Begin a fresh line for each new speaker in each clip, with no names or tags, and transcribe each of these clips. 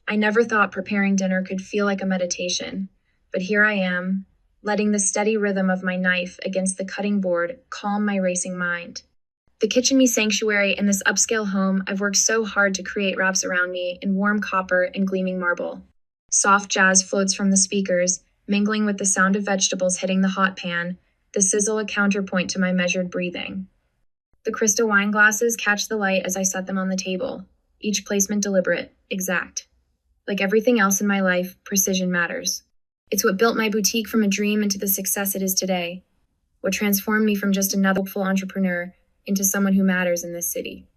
I never thought preparing dinner could feel like a meditation, but here I am, letting the steady rhythm of my knife against the cutting board calm my racing mind. The kitchen me sanctuary in this upscale home I've worked so hard to create wraps around me in warm copper and gleaming marble. Soft jazz floats from the speakers, mingling with the sound of vegetables hitting the hot pan, the sizzle a counterpoint to my measured breathing. The crystal wine glasses catch the light as I set them on the table, each placement deliberate, exact. Like everything else in my life, precision matters. It's what built my boutique from a dream into the success it is today, what transformed me from just another hopeful entrepreneur into someone who matters in this city.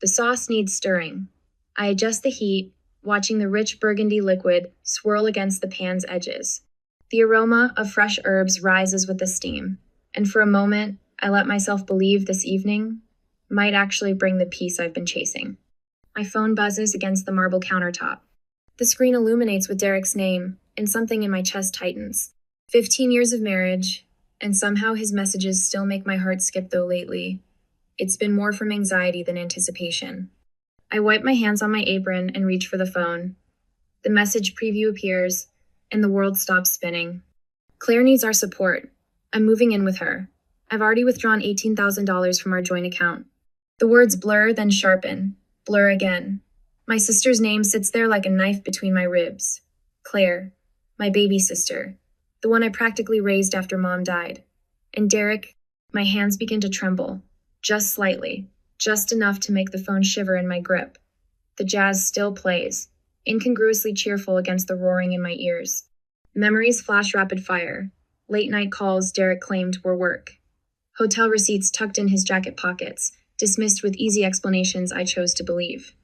The sauce needs stirring. I adjust the heat, watching the rich burgundy liquid swirl against the pan's edges. The aroma of fresh herbs rises with the steam, and for a moment, I let myself believe this evening might actually bring the peace I've been chasing. My phone buzzes against the marble countertop. The screen illuminates with Derek's name, and something in my chest tightens. 15 years of marriage, and somehow his messages still make my heart skip though lately. It's been more from anxiety than anticipation. I wipe my hands on my apron and reach for the phone. The message preview appears, and the world stops spinning. Claire needs our support. I'm moving in with her. I've already withdrawn $18,000 from our joint account. The words blur, then sharpen. Blur again. My sister's name sits there like a knife between my ribs. Claire, my baby sister, the one I practically raised after Mom died. And Derek, my hands begin to tremble, just slightly, just enough to make the phone shiver in my grip. The jazz still plays, incongruously cheerful against the roaring in my ears. Memories flash rapid fire. Late night calls Derek claimed were work. Hotel receipts tucked in his jacket pockets, dismissed with easy explanations I chose to believe.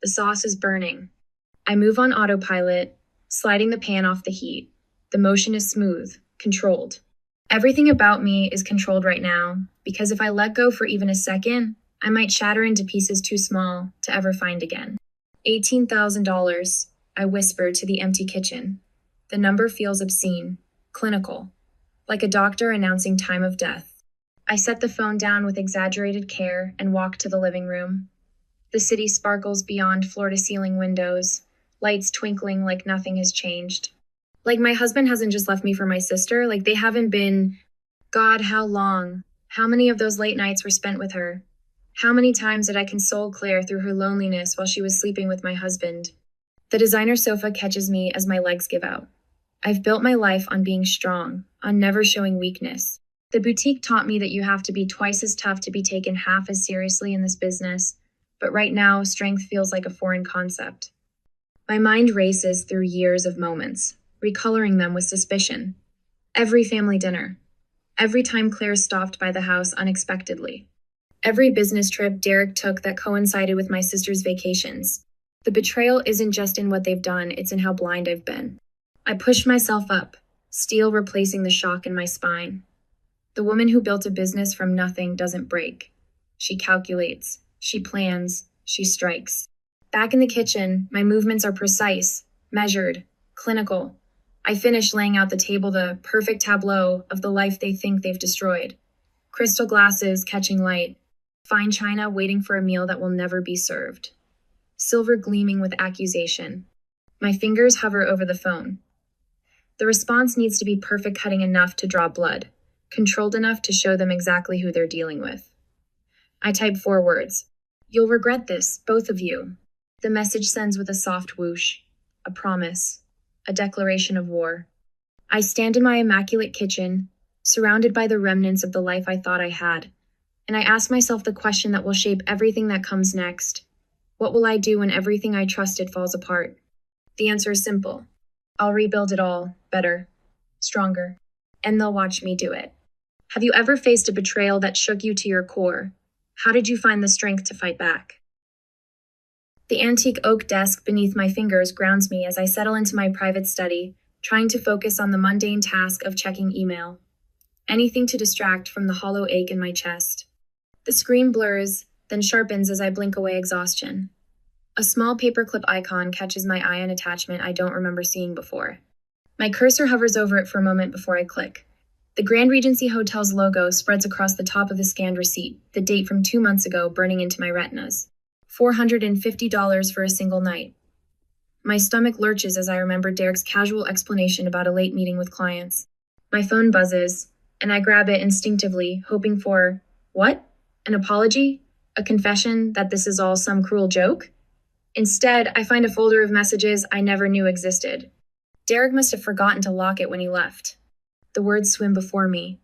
The sauce is burning. I move on autopilot, sliding the pan off the heat. The motion is smooth, controlled. Everything about me is controlled right now, because if I let go for even a second, I might shatter into pieces too small to ever find again. $18,000, I whisper to the empty kitchen. The number feels obscene, clinical, like a doctor announcing time of death. I set the phone down with exaggerated care and walk to the living room. The city sparkles beyond floor-to-ceiling windows, lights twinkling like nothing has changed. Like my husband hasn't just left me for my sister, like they haven't been. God, how long? How many of those late nights were spent with her? How many times did I console Claire through her loneliness while she was sleeping with my husband? The designer sofa catches me as my legs give out. I've built my life on being strong, on never showing weakness. The boutique taught me that you have to be twice as tough to be taken half as seriously in this business, but right now, strength feels like a foreign concept. My mind races through years of moments, recoloring them with suspicion. Every family dinner. Every time Claire stopped by the house unexpectedly. Every business trip Derek took that coincided with my sister's vacations. The betrayal isn't just in what they've done, it's in how blind I've been. I pushed myself up, steel replacing the shock in my spine. The woman who built a business from nothing doesn't break. She calculates. She plans, she strikes. Back in the kitchen, my movements are precise, measured, clinical. I finish laying out the table the perfect tableau of the life they think they've destroyed. Crystal glasses catching light, fine china waiting for a meal that will never be served. Silver gleaming with accusation. My fingers hover over the phone. The response needs to be perfect cutting enough to draw blood, controlled enough to show them exactly who they're dealing with. I type 4 words. You'll regret this, both of you. The message sends with a soft whoosh, a promise, a declaration of war. I stand in my immaculate kitchen, surrounded by the remnants of the life I thought I had, and I ask myself the question that will shape everything that comes next. What will I do when everything I trusted falls apart? The answer is simple. I'll rebuild it all, better, stronger, and they'll watch me do it. Have you ever faced a betrayal that shook you to your core? How did you find the strength to fight back? The antique oak desk beneath my fingers grounds me as I settle into my private study, trying to focus on the mundane task of checking email. Anything to distract from the hollow ache in my chest. The screen blurs, then sharpens as I blink away exhaustion. A small paperclip icon catches my eye, an attachment I don't remember seeing before. My cursor hovers over it for a moment before I click. The Grand Regency Hotel's logo spreads across the top of the scanned receipt, the date from 2 months ago burning into my retinas. $450 for a single night. My stomach lurches as I remember Derek's casual explanation about a late meeting with clients. My phone buzzes, and I grab it instinctively, hoping for, what? An apology? A confession that this is all some cruel joke? Instead, I find a folder of messages I never knew existed. Derek must have forgotten to lock it when he left. The words swim before me.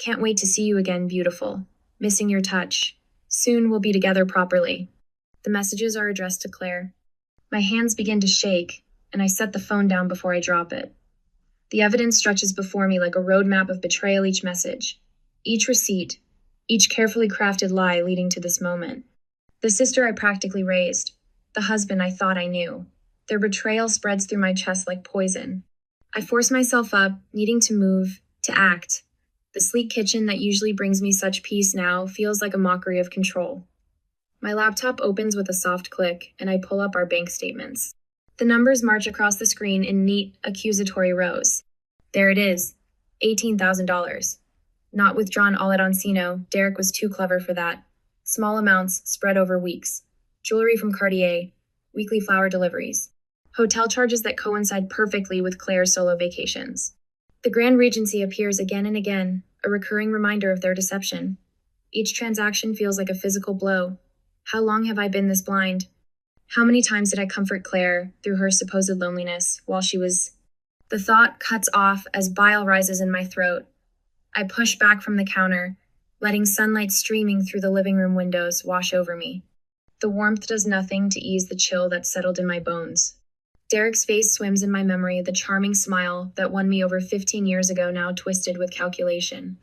Can't wait to see you again, beautiful. Missing your touch. Soon we'll be together properly. The messages are addressed to Claire. My hands begin to shake, and I set the phone down before I drop it. The evidence stretches before me like a roadmap of betrayal, each message, each receipt, each carefully crafted lie leading to this moment. The sister I practically raised, the husband I thought I knew. Their betrayal spreads through my chest like poison. I force myself up, needing to move, to act. The sleek kitchen that usually brings me such peace now feels like a mockery of control. My laptop opens with a soft click, and I pull up our bank statements. The numbers march across the screen in neat, accusatory rows. There it is, $18,000. Not withdrawn all at Oncino, Derek was too clever for that. Small amounts spread over weeks. Jewelry from Cartier, weekly flower deliveries. Hotel charges that coincide perfectly with Claire's solo vacations. The Grand Regency appears again and again, a recurring reminder of their deception. Each transaction feels like a physical blow. How long have I been this blind? How many times did I comfort Claire through her supposed loneliness while she was... The thought cuts off as bile rises in my throat. I push back from the counter, letting sunlight streaming through the living room windows wash over me. The warmth does nothing to ease the chill that settled in my bones. Derek's face swims in my memory, the charming smile that won me over 15 years ago now twisted with calculation.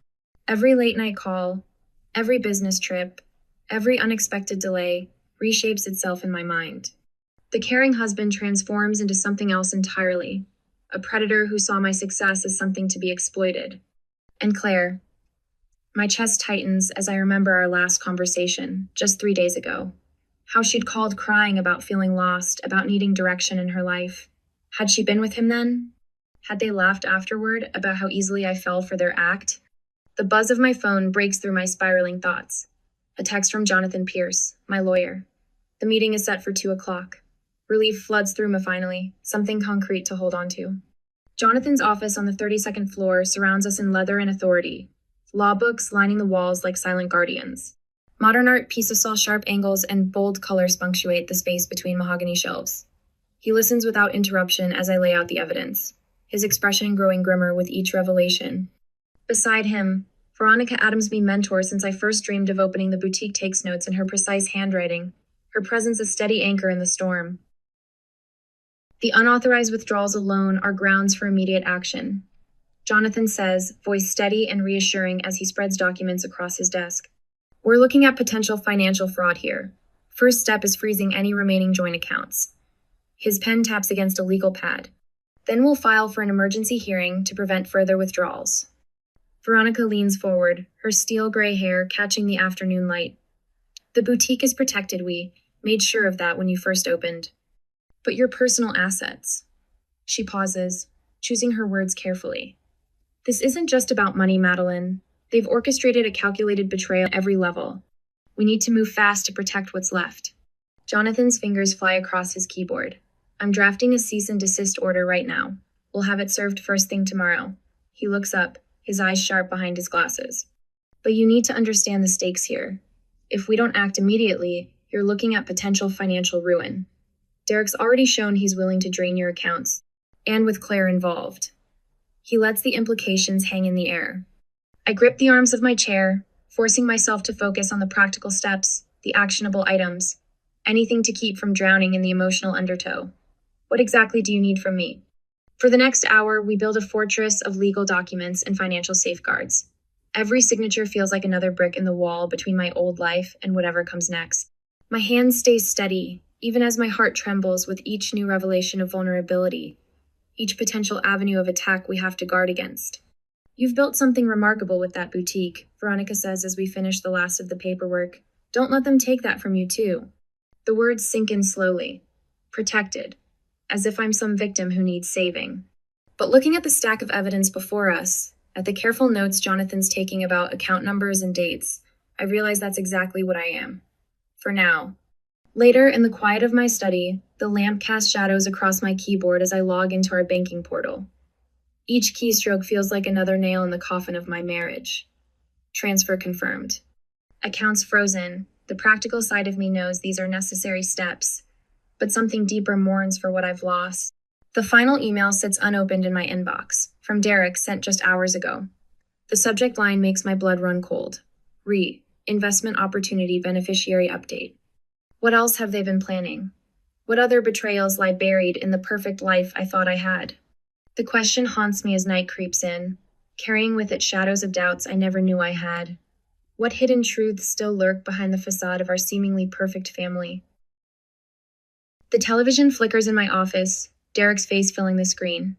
Every late-night call, every business trip, every unexpected delay reshapes itself in my mind. The caring husband transforms into something else entirely, a predator who saw my success as something to be exploited. And Claire. My chest tightens as I remember our last conversation, just 3 days ago. How she'd called crying about feeling lost, about needing direction in her life. Had she been with him then? Had they laughed afterward about how easily I fell for their act? The buzz of my phone breaks through my spiraling thoughts. A text from Jonathan Pierce, my lawyer. The meeting is set for 2 o'clock. Relief floods through me finally, something concrete to hold on to. Jonathan's office on the 32nd floor surrounds us in leather and authority. Law books lining the walls like silent guardians. Modern art pieces saw sharp angles and bold colors punctuate the space between mahogany shelves. He listens without interruption as I lay out the evidence, his expression growing grimmer with each revelation. Beside him, Veronica Adams-me mentor since I first dreamed of opening the boutique takes notes in her precise handwriting, her presence a steady anchor in the storm. The unauthorized withdrawals alone are grounds for immediate action. Jonathan says, voice steady and reassuring as he spreads documents across his desk. We're looking at potential financial fraud here. First step is freezing any remaining joint accounts. His pen taps against a legal pad. Then we'll file for an emergency hearing to prevent further withdrawals. Veronica leans forward, her steel gray hair catching the afternoon light. The boutique is protected, we made sure of that when you first opened. But your personal assets. She pauses, choosing her words carefully. This isn't just about money, Madeline. They've orchestrated a calculated betrayal at every level. We need to move fast to protect what's left. Jonathan's fingers fly across his keyboard. I'm drafting a cease and desist order right now. We'll have it served first thing tomorrow. He looks up, his eyes sharp behind his glasses. But you need to understand the stakes here. If we don't act immediately, you're looking at potential financial ruin. Derek's already shown he's willing to drain your accounts, and with Claire involved. He lets the implications hang in the air. I grip the arms of my chair, forcing myself to focus on the practical steps, the actionable items, anything to keep from drowning in the emotional undertow. What exactly do you need from me? For the next hour, we build a fortress of legal documents and financial safeguards. Every signature feels like another brick in the wall between my old life and whatever comes next. My hand stays steady, even as my heart trembles with each new revelation of vulnerability, each potential avenue of attack we have to guard against. You've built something remarkable with that boutique, Veronica says as we finish the last of the paperwork. Don't let them take that from you, too. The words sink in slowly. Protected. As if I'm some victim who needs saving. But looking at the stack of evidence before us, at the careful notes Jonathan's taking about account numbers and dates, I realize that's exactly what I am. For now. Later, in the quiet of my study, the lamp casts shadows across my keyboard as I log into our banking portal. Each keystroke feels like another nail in the coffin of my marriage. Transfer confirmed. Accounts frozen. The practical side of me knows these are necessary steps, but something deeper mourns for what I've lost. The final email sits unopened in my inbox, from Derek, sent just hours ago. The subject line makes my blood run cold. Investment opportunity beneficiary update. What else have they been planning? What other betrayals lie buried in the perfect life I thought I had? The question haunts me as night creeps in, carrying with it shadows of doubts I never knew I had. What hidden truths still lurk behind the facade of our seemingly perfect family? The television flickers in my office, Derek's face filling the screen.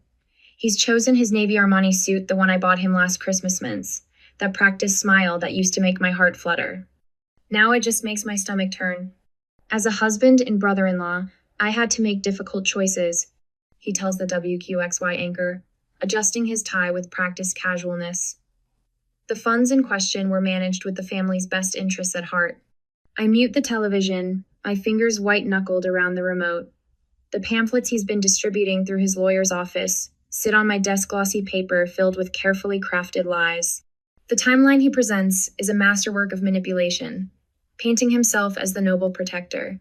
He's chosen his navy Armani suit, the one I bought him last Christmas mints, that practiced smile that used to make my heart flutter. Now it just makes my stomach turn. As a husband and brother-in-law, I had to make difficult choices, he tells the WQXY anchor, adjusting his tie with practiced casualness. The funds in question were managed with the family's best interests at heart. I mute the television, my fingers white-knuckled around the remote. The pamphlets he's been distributing through his lawyer's office sit on my desk glossy paper filled with carefully crafted lies. The timeline he presents is a masterwork of manipulation, painting himself as the noble protector.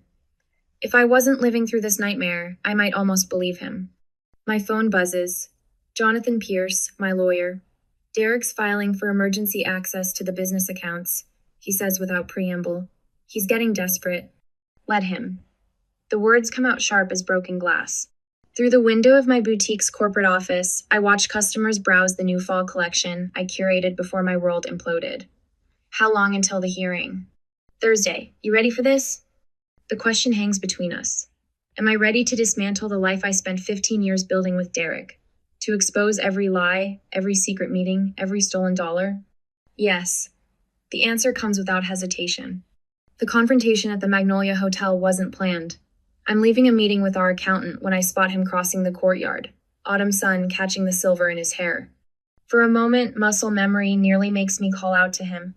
If I wasn't living through this nightmare, I might almost believe him. My phone buzzes. Jonathan Pierce, my lawyer. Derek's filing for emergency access to the business accounts, he says without preamble. He's getting desperate. Let him. The words come out sharp as broken glass. Through the window of my boutique's corporate office, I watch customers browse the new fall collection I curated before my world imploded. How long until the hearing? Thursday. You ready for this? The question hangs between us. Am I ready to dismantle the life I spent 15 years building with Derek? To expose every lie, every secret meeting, every stolen dollar? Yes. The answer comes without hesitation. The confrontation at the Magnolia Hotel wasn't planned. I'm leaving a meeting with our accountant when I spot him crossing the courtyard, autumn sun catching the silver in his hair. For a moment, muscle memory nearly makes me call out to him.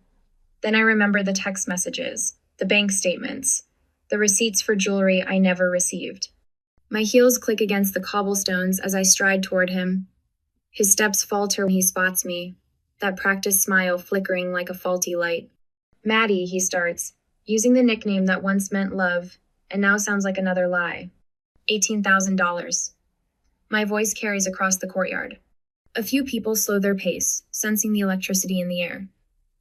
Then I remember the text messages, the bank statements, the receipts for jewelry I never received. My heels click against the cobblestones as I stride toward him. His steps falter when he spots me, that practiced smile flickering like a faulty light. Maddie, he starts, using the nickname that once meant love, and now sounds like another lie. $18,000. My voice carries across the courtyard. A few people slow their pace, sensing the electricity in the air.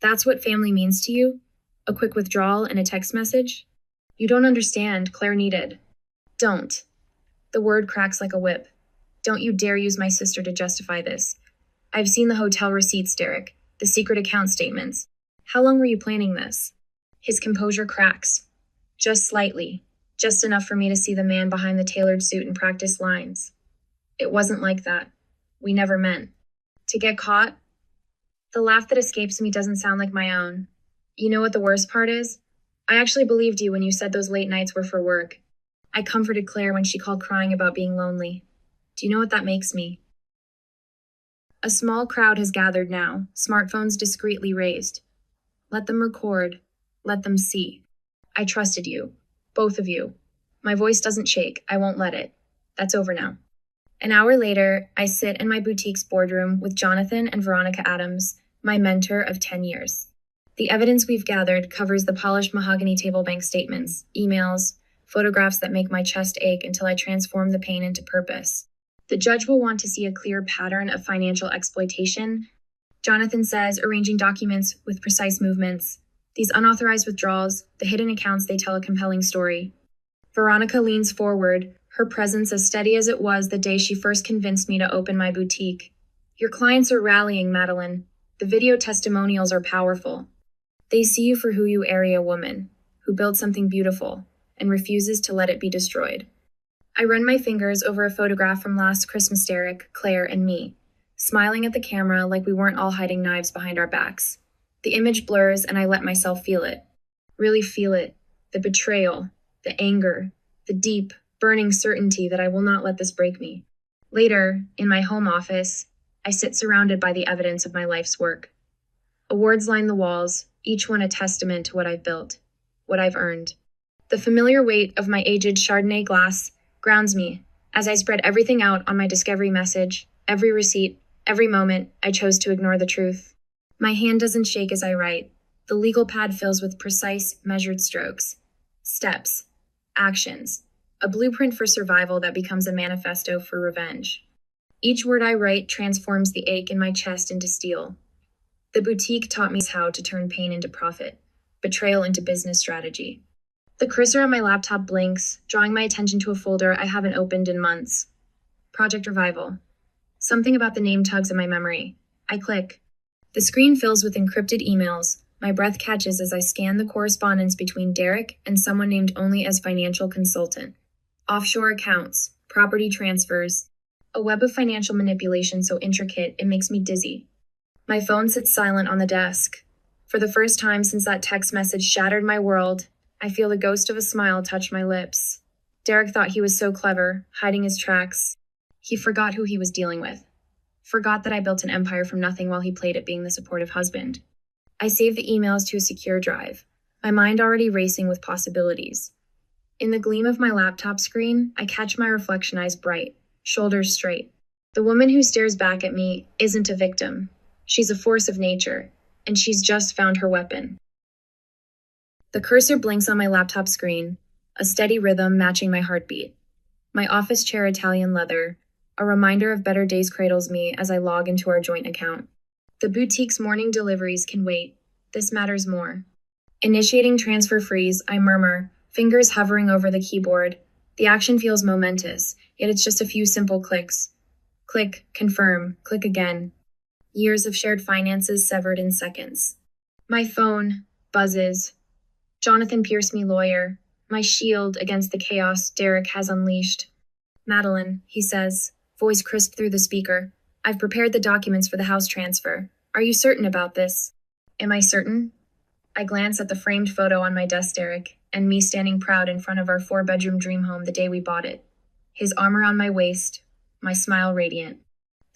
That's what family means to you? A quick withdrawal and a text message? You don't understand, Claire needed. Don't. The word cracks like a whip. Don't you dare use my sister to justify this. I've seen the hotel receipts, Derek, the secret account statements. How long were you planning this? His composure cracks. Just slightly. Just enough for me to see the man behind the tailored suit and practice lines. It wasn't like that. We never meant. To get caught? The laugh that escapes me doesn't sound like my own. You know what the worst part is? I actually believed you when you said those late nights were for work. I comforted Claire when she called crying about being lonely. Do you know what that makes me? A small crowd has gathered now, smartphones discreetly raised. Let them record. Let them see. I trusted you. Both of you. My voice doesn't shake. I won't let it. That's over now. An hour later, I sit in my boutique's boardroom with Jonathan and Veronica Adams, my mentor of 10 years. The evidence we've gathered covers the polished mahogany table bank statements, emails, photographs that make my chest ache until I transform the pain into purpose. The judge will want to see a clear pattern of financial exploitation. Jonathan says arranging documents with precise movements. These unauthorized withdrawals, the hidden accounts, they tell a compelling story. Veronica leans forward, her presence as steady as it was the day she first convinced me to open my boutique. Your clients are rallying, Madeline. The video testimonials are powerful. They see you for who you area woman, who built something beautiful and refuses to let it be destroyed. I run my fingers over a photograph from last Christmas, Derek, Claire, and me, smiling at the camera like we weren't all hiding knives behind our backs. The image blurs and I let myself feel it. Really feel it. The betrayal, the anger, the deep, burning certainty that I will not let this break me. Later, in my home office, I sit surrounded by the evidence of my life's work. Awards line the walls, each one a testament to what I've built, what I've earned. The familiar weight of my aged Chardonnay glass grounds me as I spread everything out on my discovery message, every receipt, every moment I chose to ignore the truth. My hand doesn't shake as I write. The legal pad fills with precise, measured strokes. Steps. Actions. A blueprint for survival that becomes a manifesto for revenge. Each word I write transforms the ache in my chest into steel. The boutique taught me how to turn pain into profit, betrayal into business strategy. The cursor on my laptop blinks, drawing my attention to a folder I haven't opened in months. Project Revival. Something about the name tugs at my memory. I click. The screen fills with encrypted emails. My breath catches as I scan the correspondence between Derek and someone named only as financial consultant. Offshore accounts, property transfers, a web of financial manipulation so intricate it makes me dizzy. My phone sits silent on the desk. For the first time since that text message shattered my world, I feel the ghost of a smile touch my lips. Derek thought he was so clever, hiding his tracks. He forgot who he was dealing with. Forgot that I built an empire from nothing while he played at being the supportive husband. I saved the emails to a secure drive, my mind already racing with possibilities. In the gleam of my laptop screen, I catch my reflection eyes bright, shoulders straight. The woman who stares back at me isn't a victim. She's a force of nature, and she's just found her weapon. The cursor blinks on my laptop screen, a steady rhythm matching my heartbeat. My office chair Italian leather, a reminder of better days cradles me as I log into our joint account. The boutique's morning deliveries can wait. This matters more. Initiating transfer freeze, I murmur, fingers hovering over the keyboard. The action feels momentous, yet it's just a few simple clicks. Click, confirm, click again. Years of shared finances severed in seconds. My phone buzzes. Jonathan Pierce-me lawyer, my shield against the chaos Derek has unleashed. Madeline, he says, voice crisp through the speaker. I've prepared the documents for the house transfer. Are you certain about this? Am I certain? I glance at the framed photo on my desk, Derek, and me standing proud in front of our 4-bedroom dream home the day we bought it. His arm around my waist, my smile radiant.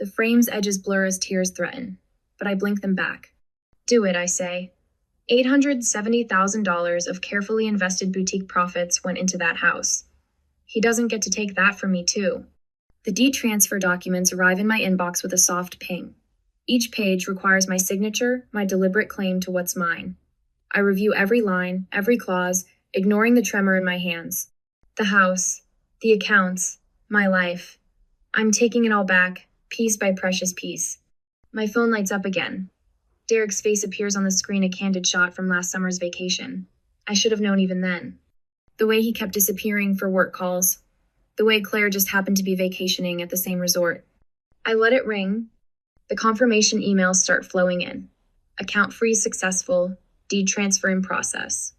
The frame's edges blur as tears threaten, but I blink them back. Do it, I say. $870,000 of carefully invested boutique profits went into that house. He doesn't get to take that from me, too. The deed transfer documents arrive in my inbox with a soft ping. Each page requires my signature, my deliberate claim to what's mine. I review every line, every clause, ignoring the tremor in my hands. The house, the accounts, my life. I'm taking it all back, piece by precious piece. My phone lights up again. Derek's face appears on the screen, a candid shot from last summer's vacation. I should have known even then. The way he kept disappearing for work calls. The way Claire just happened to be vacationing at the same resort. I let it ring. The confirmation emails start flowing in. Account freeze successful, deed transfer in process.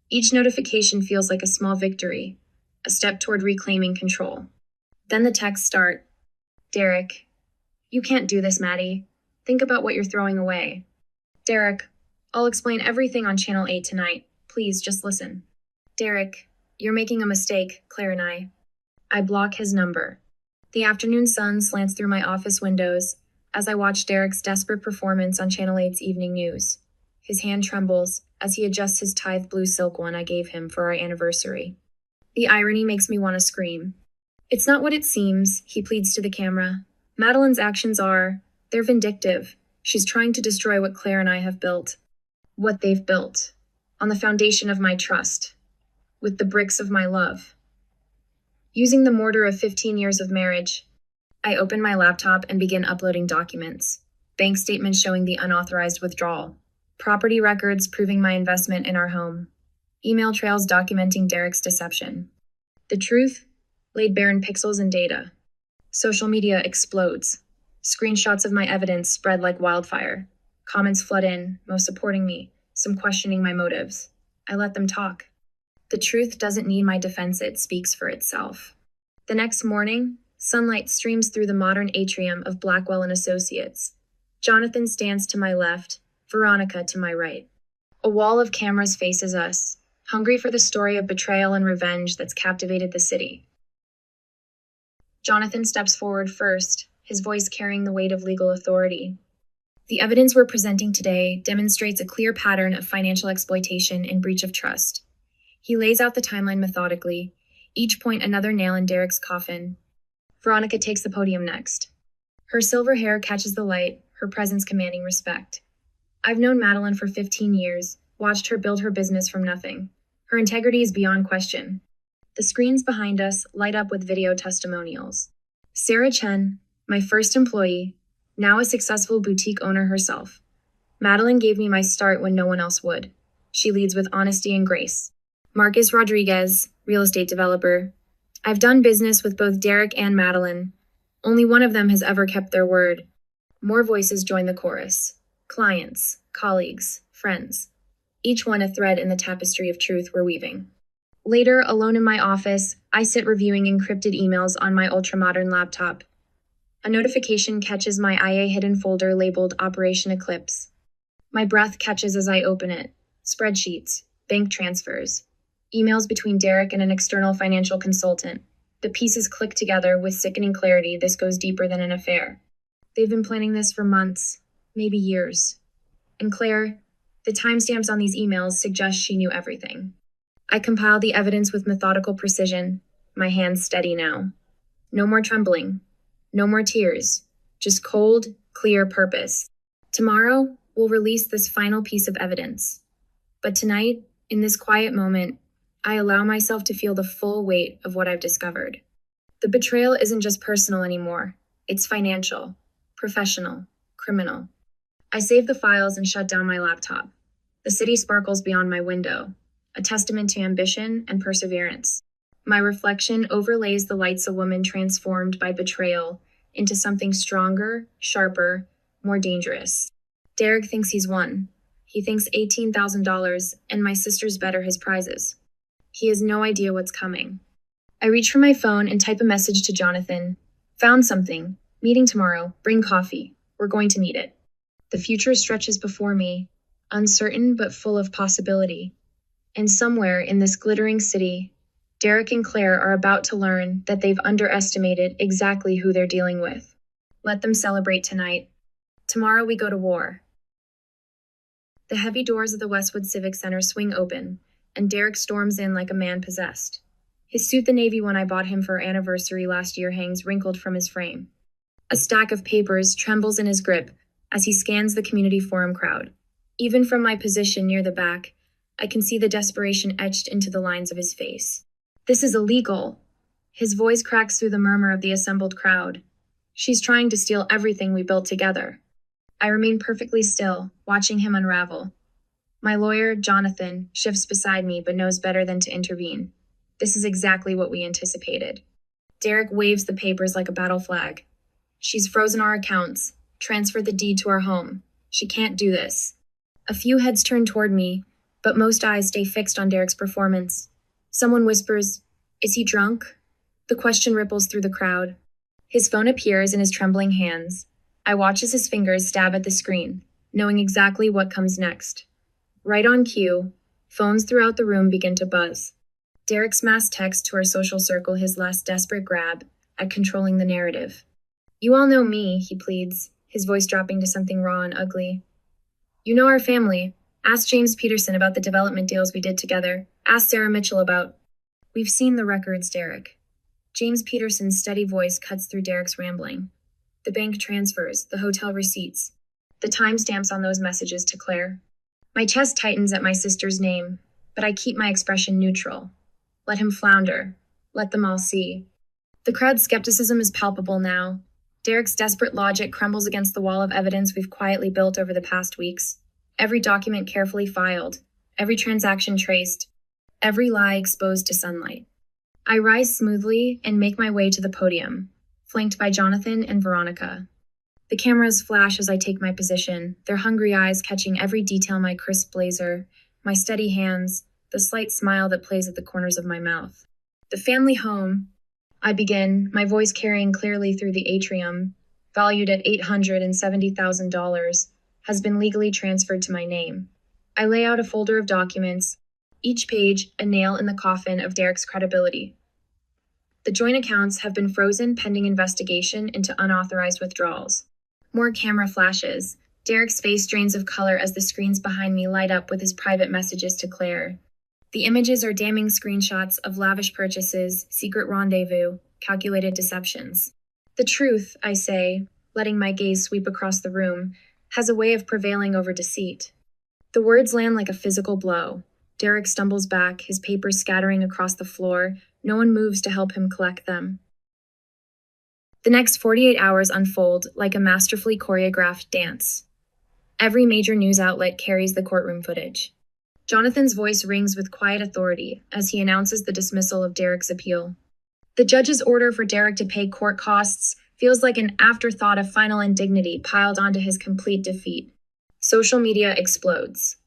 Each notification feels like a small victory, a step toward reclaiming control. Then the texts start. Derek, you can't do this, Maddie. Think about what you're throwing away. Derek, I'll explain everything on Channel 8 tonight. Please, just listen. Derek, you're making a mistake, Claire and I. I block his number. The afternoon sun slants through my office windows as I watch Derek's desperate performance on Channel 8's evening news. His hand trembles as he adjusts his tithe blue silk one I gave him for our anniversary. The irony makes me want to scream. It's not what it seems, he pleads to the camera. Madeline's actions are, they're vindictive. She's trying to destroy what Claire and I have built. What they've built. On the foundation of my trust. With the bricks of my love. Using the mortar of 15 years of marriage, I open my laptop and begin uploading documents. Bank statements showing the unauthorized withdrawal. Property records proving my investment in our home. Email trails documenting Derek's deception. The truth laid bare in pixels and data. Social media explodes. Screenshots of my evidence spread like wildfire. Comments flood in, most supporting me, some questioning my motives. I let them talk. The truth doesn't need my defense, it speaks for itself. The next morning, sunlight streams through the modern atrium of Blackwell and Associates. Jonathan stands to my left, Veronica to my right. A wall of cameras faces us, hungry for the story of betrayal and revenge that's captivated the city. Jonathan steps forward first, his voice carrying the weight of legal authority. The evidence we're presenting today demonstrates a clear pattern of financial exploitation and breach of trust. He lays out the timeline methodically, each point another nail in Derek's coffin. Veronica takes the podium next. Her silver hair catches the light, her presence commanding respect. I've known Madeline for 15 years, watched her build her business from nothing. Her integrity is beyond question. The screens behind us light up with video testimonials. Sarah Chen, my first employee, now a successful boutique owner herself. Madeline gave me my start when no one else would. She leads with honesty and grace. Marcus Rodriguez, real estate developer. I've done business with both Derek and Madeline. Only one of them has ever kept their word. More voices join the chorus. Clients, colleagues, friends. Each one a thread in the tapestry of truth we're weaving. Later, alone in my office, I sit reviewing encrypted emails on my ultra-modern laptop. A notification catches my IA hidden folder labeled Operation Eclipse. My breath catches as I open it. Spreadsheets, bank transfers, emails between Derek and an external financial consultant. The pieces click together with sickening clarity. This goes deeper than an affair. They've been planning this for months, maybe years. And Claire, the timestamps on these emails suggest she knew everything. I compile the evidence with methodical precision, my hands steady now. No more trembling, no more tears, just cold, clear purpose. Tomorrow, we'll release this final piece of evidence. But tonight, in this quiet moment, I allow myself to feel the full weight of what I've discovered. The betrayal isn't just personal anymore. It's financial, professional, criminal. I save the files and shut down my laptop. The city sparkles beyond my window, a testament to ambition and perseverance. My reflection overlays the lights a woman transformed by betrayal into something stronger, sharper, more dangerous. Derek thinks he's won. He thinks $18,000 and my sisters better his prizes. He has no idea what's coming. I reach for my phone and type a message to Jonathan. Found something. Meeting tomorrow. Bring coffee. We're going to need it. The future stretches before me, uncertain but full of possibility. And somewhere in this glittering city, Derek and Claire are about to learn that they've underestimated exactly who they're dealing with. Let them celebrate tonight. Tomorrow we go to war. The heavy doors of the Westwood Civic Center swing open, and Derek storms in like a man possessed. His suit, the navy one I bought him for our anniversary last year, hangs wrinkled from his frame. A stack of papers trembles in his grip as he scans the community forum crowd. Even from my position near the back, I can see the desperation etched into the lines of his face. This is illegal. His voice cracks through the murmur of the assembled crowd. She's trying to steal everything we built together. I remain perfectly still, watching him unravel. My lawyer, Jonathan, shifts beside me but knows better than to intervene. This is exactly what we anticipated. Derek waves the papers like a battle flag. She's frozen our accounts, transferred the deed to our home. She can't do this. A few heads turn toward me, but most eyes stay fixed on Derek's performance. Someone whispers, "Is he drunk?" The question ripples through the crowd. His phone appears in his trembling hands. I watch as his fingers stab at the screen, knowing exactly what comes next. Right on cue, phones throughout the room begin to buzz. Derek's mass text to our social circle his last desperate grab at controlling the narrative. "You all know me," he pleads, his voice dropping to something raw and ugly. "You know our family. Ask James Peterson about the development deals we did together. Ask Sarah Mitchell about—" "We've seen the records, Derek." James Peterson's steady voice cuts through Derek's rambling. The bank transfers, the hotel receipts, the timestamps on those messages to Claire. My chest tightens at my sister's name, but I keep my expression neutral. Let him flounder. Let them all see. The crowd's skepticism is palpable now. Derek's desperate logic crumbles against the wall of evidence we've quietly built over the past weeks. Every document carefully filed, every transaction traced, every lie exposed to sunlight. I rise smoothly and make my way to the podium, flanked by Jonathan and Veronica. The cameras flash as I take my position, their hungry eyes catching every detail: my crisp blazer, my steady hands, the slight smile that plays at the corners of my mouth. The family home, I begin, my voice carrying clearly through the atrium, valued at $870,000, has been legally transferred to my name. I lay out a folder of documents, each page a nail in the coffin of Derek's credibility. The joint accounts have been frozen pending investigation into unauthorized withdrawals. More camera flashes. Derek's face drains of color as the screens behind me light up with his private messages to Claire. The images are damning screenshots of lavish purchases, secret rendezvous, calculated deceptions. The truth, I say, letting my gaze sweep across the room, has a way of prevailing over deceit. The words land like a physical blow. Derek stumbles back, his papers scattering across the floor. No one moves to help him collect them. The next 48 hours unfold like a masterfully choreographed dance. Every major news outlet carries the courtroom footage. Jonathan's voice rings with quiet authority as he announces the dismissal of Derek's appeal. The judge's order for Derek to pay court costs feels like an afterthought of final indignity piled onto his complete defeat. Social media explodes.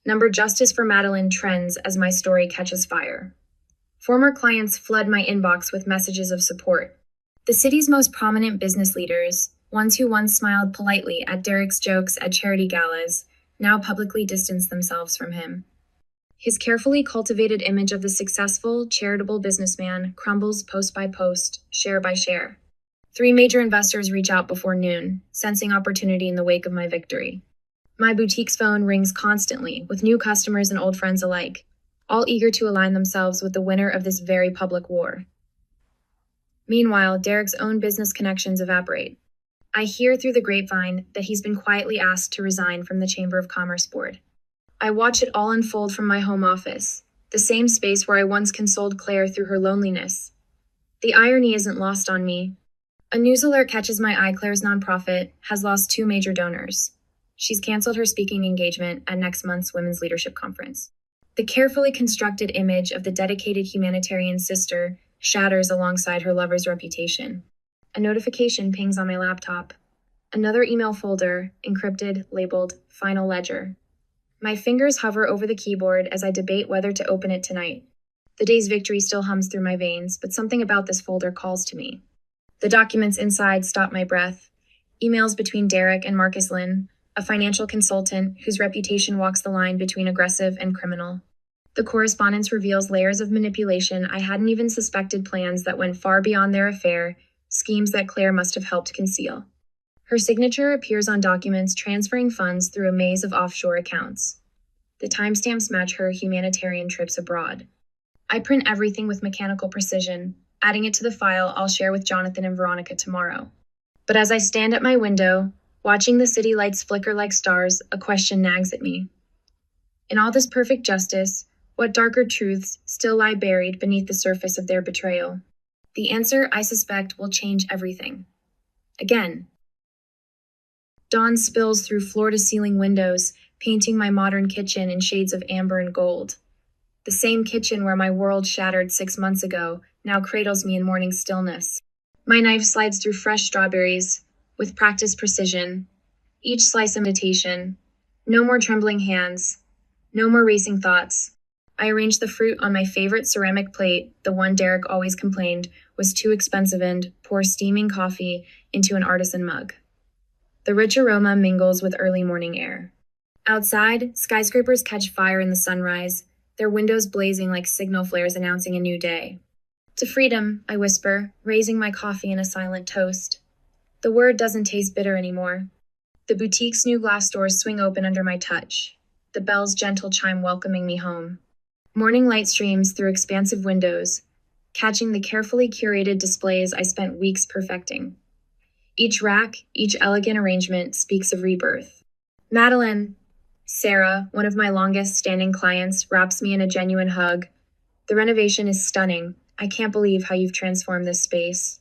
Number Justice for Madeline trends as my story catches fire. Former clients flood my inbox with messages of support. The city's most prominent business leaders, ones who once smiled politely at Derek's jokes at charity galas, now publicly distance themselves from him. His carefully cultivated image of the successful, charitable businessman crumbles post by post, share by share. 3 major investors reach out before noon, sensing opportunity in the wake of my victory. My boutique's phone rings constantly, with new customers and old friends alike, all eager to align themselves with the winner of this very public war. Meanwhile, Derek's own business connections evaporate. I hear through the grapevine that he's been quietly asked to resign from the Chamber of Commerce board. I watch it all unfold from my home office, the same space where I once consoled Claire through her loneliness. The irony isn't lost on me. A news alert catches my eye. Claire's nonprofit has lost 2 major donors. She's canceled her speaking engagement at next month's Women's Leadership Conference. The carefully constructed image of the dedicated humanitarian sister shatters alongside her lover's reputation. A notification pings on my laptop. Another email folder, encrypted, labeled Final Ledger. My fingers hover over the keyboard as I debate whether to open it tonight. The day's victory still hums through my veins, but something about this folder calls to me. The documents inside stop my breath. Emails between Derek and Marcus Lynn, a financial consultant whose reputation walks the line between aggressive and criminal. The correspondence reveals layers of manipulation I hadn't even suspected, plans that went far beyond their affair, schemes that Claire must have helped conceal. Her signature appears on documents transferring funds through a maze of offshore accounts. The timestamps match her humanitarian trips abroad. I print everything with mechanical precision, adding it to the file I'll share with Jonathan and Veronica tomorrow. But as I stand at my window, watching the city lights flicker like stars, a question nags at me. In all this perfect justice, what darker truths still lie buried beneath the surface of their betrayal? The answer, I suspect, will change everything. Again. Dawn spills through floor-to-ceiling windows, painting my modern kitchen in shades of amber and gold. The same kitchen where my world shattered 6 months ago now cradles me in morning stillness. My knife slides through fresh strawberries with practiced precision, each slice a meditation. No more trembling hands, no more racing thoughts. I arrange the fruit on my favorite ceramic plate, the one Derek always complained was too expensive, and pour steaming coffee into an artisan mug. The rich aroma mingles with early morning air. Outside, skyscrapers catch fire in the sunrise, their windows blazing like signal flares announcing a new day. To freedom, I whisper, raising my coffee in a silent toast. The word doesn't taste bitter anymore. The boutique's new glass doors swing open under my touch, the bell's gentle chime welcoming me home. Morning light streams through expansive windows, catching the carefully curated displays I spent weeks perfecting. Each rack, each elegant arrangement speaks of rebirth. Madeline, Sarah, one of my longest-standing clients, wraps me in a genuine hug. The renovation is stunning. I can't believe how you've transformed this space.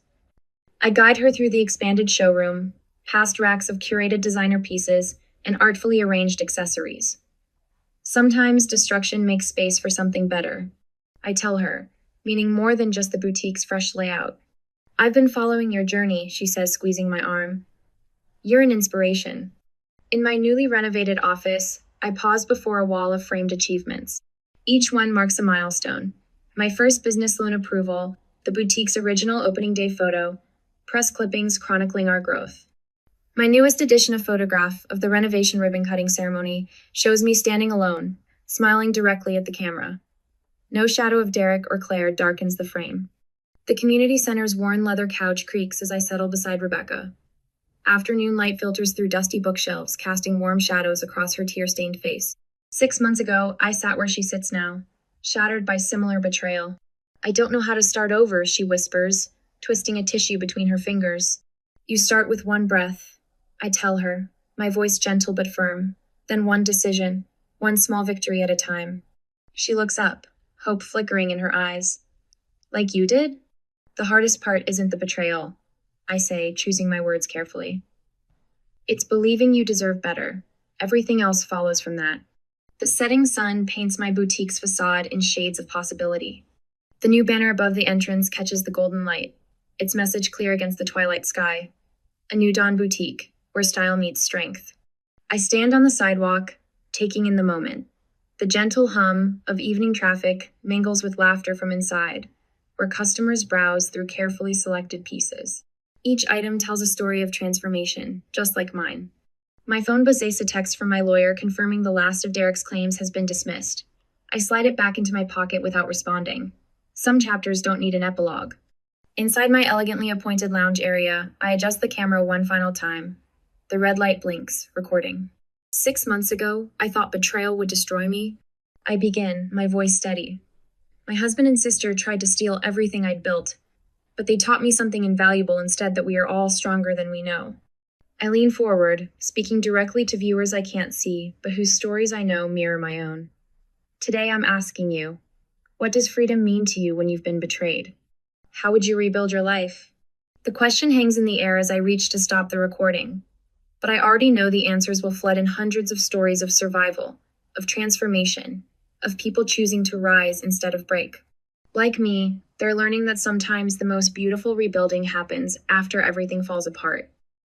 I guide her through the expanded showroom, past racks of curated designer pieces and artfully arranged accessories. Sometimes destruction makes space for something better, I tell her, meaning more than just the boutique's fresh layout. I've been following your journey, she says, squeezing my arm. You're an inspiration. In my newly renovated office, I pause before a wall of framed achievements. Each one marks a milestone. My first business loan approval, the boutique's original opening day photo, press clippings chronicling our growth. My newest edition of photograph of the renovation ribbon-cutting ceremony shows me standing alone, smiling directly at the camera. No shadow of Derek or Claire darkens the frame. The community center's worn leather couch creaks as I settle beside Rebecca. Afternoon light filters through dusty bookshelves, casting warm shadows across her tear-stained face. 6 months ago, I sat where she sits now. shattered by similar betrayal. I don't know how to start over, she whispers, twisting a tissue between her fingers. You start with one breath, I tell her, my voice gentle but firm, then one decision, one small victory at a time. She looks up, hope flickering in her eyes. Like you did? The hardest part isn't the betrayal, I say, choosing my words carefully. It's believing you deserve better. Everything else follows from that. The setting sun paints my boutique's facade in shades of possibility. The new banner above the entrance catches the golden light, its message clear against the twilight sky. A New Dawn boutique, where style meets strength. I stand on the sidewalk, taking in the moment. The gentle hum of evening traffic mingles with laughter from inside, where customers browse through carefully selected pieces. Each item tells a story of transformation, just like mine. My phone buzzes a text from my lawyer confirming the last of Derek's claims has been dismissed. I slide it back into my pocket without responding. Some chapters don't need an epilogue. Inside my elegantly appointed lounge area, I adjust the camera one final time. The red light blinks, recording. 6 months ago, I thought betrayal would destroy me. I begin, my voice steady. My husband and sister tried to steal everything I'd built, but they taught me something invaluable instead, that we are all stronger than we know. I lean forward, speaking directly to viewers I can't see, but whose stories I know mirror my own. Today I'm asking you, what does freedom mean to you when you've been betrayed? How would you rebuild your life? The question hangs in the air as I reach to stop the recording, but I already know the answers will flood in hundreds of stories of survival, of transformation, of people choosing to rise instead of break. Like me, they're learning that sometimes the most beautiful rebuilding happens after everything falls apart.